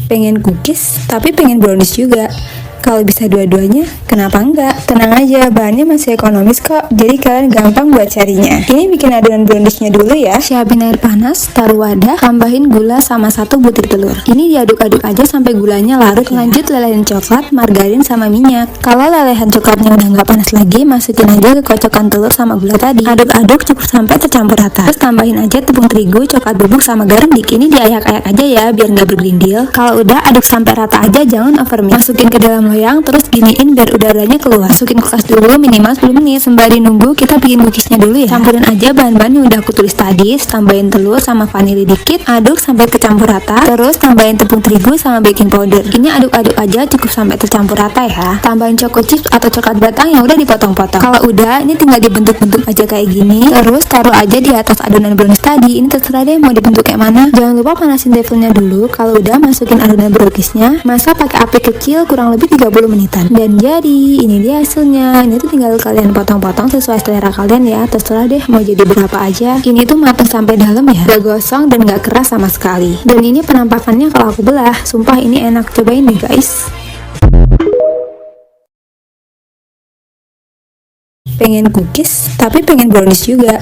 Pengen cookies, tapi pengen brownies juga. Kalau bisa dua-duanya, kenapa enggak? Tenang aja, bahannya masih ekonomis kok, jadi kalian gampang buat carinya. Ini bikin adonan browniesnya dulu ya. Siapin air panas, taruh wadah, tambahin gula sama 1 butir telur. Ini diaduk-aduk aja sampai gulanya larut. Lanjut lelehin coklat, margarin sama minyak. Kalau lelehan coklatnya udah nggak panas lagi, masukin aja ke kocokan telur sama gula tadi. Aduk-aduk cukup sampai tercampur rata. Terus tambahin aja tepung terigu, coklat bubuk sama garam dikit. Ini diayak-ayak aja ya, biar nggak bergelindil. Kalau udah aduk sampai rata aja, jangan over mix. Masukin ke dalam loyang, terus giniin biar udaranya keluar. Masukin kulkas dulu minimal 10 menit. Sembari nunggu, kita bikin cookiesnya dulu ya. Campurin aja bahan-bahan yang udah aku tulis tadi. Tambahin telur sama vanili dikit, aduk sampai kecampur rata. Terus tambahin tepung terigu sama baking powder. Ini aduk-aduk aja cukup sampai tercampur rata ya. Tambahin choco chips atau coklat batang yang udah dipotong-potong. Kalau udah, ini tinggal dibentuk-bentuk aja kayak gini. Terus taruh aja di atas adonan brownies tadi. Ini terserah deh mau dibentuk kayak mana. Jangan lupa panasin teflonnya dulu. Kalau udah, masukin adonan browniesnya. Masak pakai api kecil kurang lebih 30 menitan. Dan jadi, ini dia hasilnya. Ini tuh tinggal kalian potong-potong sesuai selera kalian ya. Terserah deh mau jadi berapa aja. Ini tuh matang sampai dalam ya, gak gosong dan gak keras sama sekali. Dan ini penampakannya kalau aku belah, sumpah ini enak. Cobain deh guys. Pengen cookies, tapi pengen brownies juga.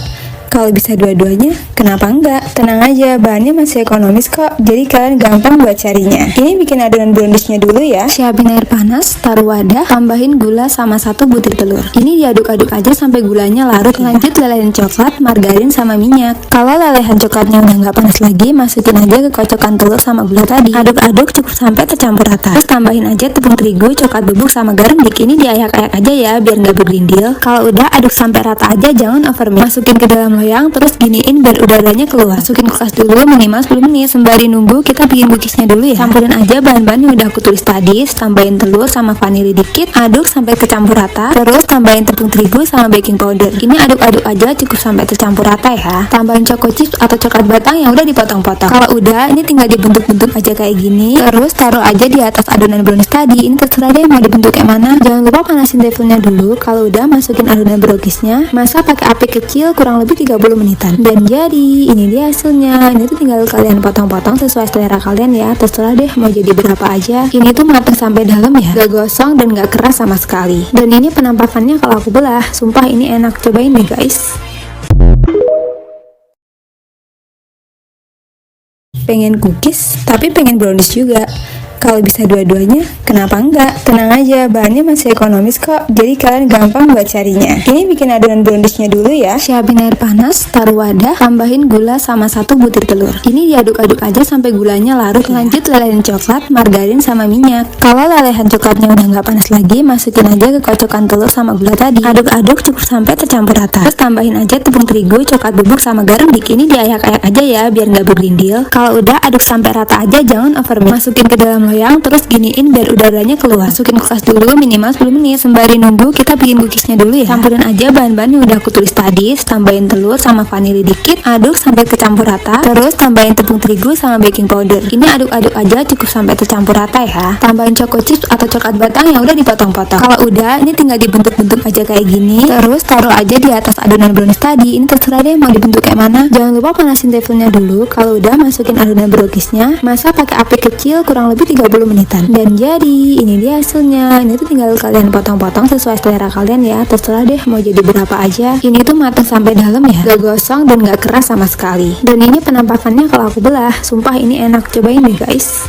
Kalau bisa dua-duanya, kenapa enggak? Tenang aja, bahannya masih ekonomis kok, jadi kalian gampang buat carinya. Ini bikin adonan browniesnya dulu ya. Siapin air panas, taruh wadah, tambahin gula sama 1 butir telur. Ini diaduk-aduk aja sampai gulanya larut. Lanjut lelehin coklat, margarin sama minyak. Kalau lelehan coklatnya udah nggak panas lagi, masukin aja ke kocokan telur sama gula tadi. Aduk-aduk cukup sampai tercampur rata. Terus tambahin aja tepung terigu, coklat bubuk sama garam dikit. Ini diayak-ayak aja ya, biar nggak bergelindil. Kalau udah, aduk sampai rata aja, jangan over mix. Masukin ke dalam loyang, terus giniin biar udaranya keluar. Masukin kulkas dulu minimal 10 menit. Sembari nunggu, kita bikin cookiesnya dulu ya. Campurin aja bahan-bahan yang udah aku tulis tadi. Tambahin telur sama vanili dikit, aduk sampai kecampur rata. Terus tambahin tepung terigu sama baking powder. Ini aduk-aduk aja cukup sampai tercampur rata ya. Tambahin choco chips atau coklat batang yang udah dipotong-potong. Kalau udah, ini tinggal dibentuk-bentuk aja kayak gini. Terus taruh aja di atas adonan brownies tadi. Ini terserah deh mau dibentuk kayak mana. Jangan lupa panasin teflonnya dulu. Kalau udah, masukin adonan browniesnya. Masak pakai api kecil kurang lebih 30 menit. Dan jadi, ini dia hasilnya. Ini tuh tinggal kalian potong-potong sesuai selera kalian ya. Terserah deh mau jadi berapa aja. Ini tuh matang sampai dalam ya, gak gosong dan gak keras sama sekali. Dan ini penampakannya kalau aku belah, sumpah ini enak. Cobain deh guys. Pengen cookies, tapi pengen brownies juga. Kalau bisa dua-duanya, kenapa enggak? Tenang aja, bahannya masih ekonomis kok, jadi kalian gampang buat carinya. Ini bikin adonan browniesnya dulu ya. Siapin air panas, taruh wadah, tambahin gula sama 1 butir telur. Ini diaduk-aduk aja sampai gulanya larut. Lanjut lelehin coklat, margarin sama minyak. Kalau lelehan coklatnya udah nggak panas lagi, masukin aja ke kocokan telur sama gula tadi. Aduk-aduk cukup sampai tercampur rata. Terus tambahin aja tepung terigu, coklat bubuk sama garam dikit. Ini diayak-ayak aja ya, biar nggak bergelindil. Kalau udah, aduk sampai rata aja, jangan over mix. Masukin ke dalam loyang, terus giniin biar udaranya keluar. Masukin kulkas dulu minimal 10 menit. Sembari nunggu, kita bikin cookiesnya dulu ya. Campurin aja bahan-bahan yang udah aku tulis tadi. Tambahin telur sama vanili dikit, aduk sampai kecampur rata. Terus tambahin tepung terigu sama baking powder. Ini aduk-aduk aja cukup sampai tercampur rata ya. Tambahin choco chips atau coklat batang yang udah dipotong-potong. Kalau udah, ini tinggal dibentuk-bentuk aja kayak gini. Terus taruh aja di atas adonan brownies tadi. Ini terserah deh mau dibentuk kayak mana. Jangan lupa panasin teflonnya dulu. Kalau udah, masukin adonan browniesnya. Masak pakai api kecil kurang lebih 30 menit. Dan jadi, ini dia hasilnya. Ini tuh tinggal kalian potong-potong sesuai selera kalian ya. Terserah deh mau jadi berapa aja. Ini tuh matang sampai dalam ya, gak gosong dan gak keras sama sekali. Dan ini penampakannya kalau aku belah, sumpah ini enak. Cobain deh guys.